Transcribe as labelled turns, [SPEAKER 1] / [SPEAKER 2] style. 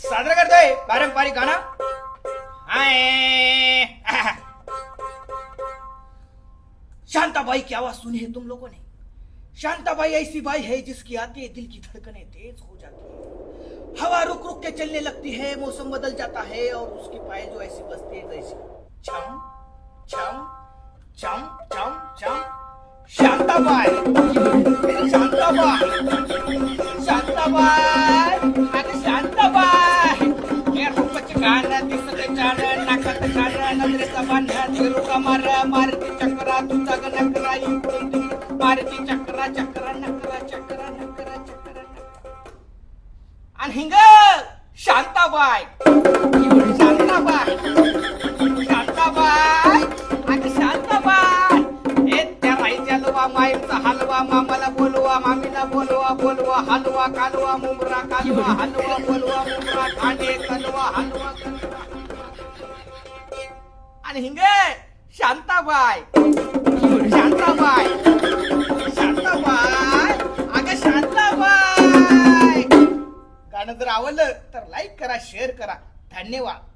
[SPEAKER 1] सादर करतोय पारंपरिक गाणं. हाय शांताबाई की आवाज सुनी है तुम लोगों ने. शांताबाई ऐसी बाई है जिसकी आती है दिल की धड़कनें तेज हो जाती है. हवा रुक रुक के चलने लगती है, मौसम बदल जाता है और उसकी पायल जो ऐसी बजती है जैसी छम छम छम छम छम. शांताबाई शांताबाई शांताबाई अगं शांताबाई. हे रूपाचं गाणं दिसत छान, नाकात छान, नजरेचा बाण, तिरू कमार मारती चक्रा, तुझा ग नकरा इकडून तिकडून मारती चक्रा चक्रा नकरा चक्रा नकरा चक्रा नकरा. आणि हिंग शांताबाई शांताबाई शांताबाई अगं शांताबाई. हे त्या राईच्या हलवा, माईचा हलवा, मामाला बोलवा, मामीला बोलवा, बोलवा हलवा कालवा, मुमरा कालवा, हलवा बोलवा, मुमरा खाणे कलवा, हलवा कलवा. आणि हिंगे शांताबाई शांताबाई शांताबाई अगं शांताबाई. गाणं जर आवडलं तर लाईक करा, शेअर करा. धन्यवाद.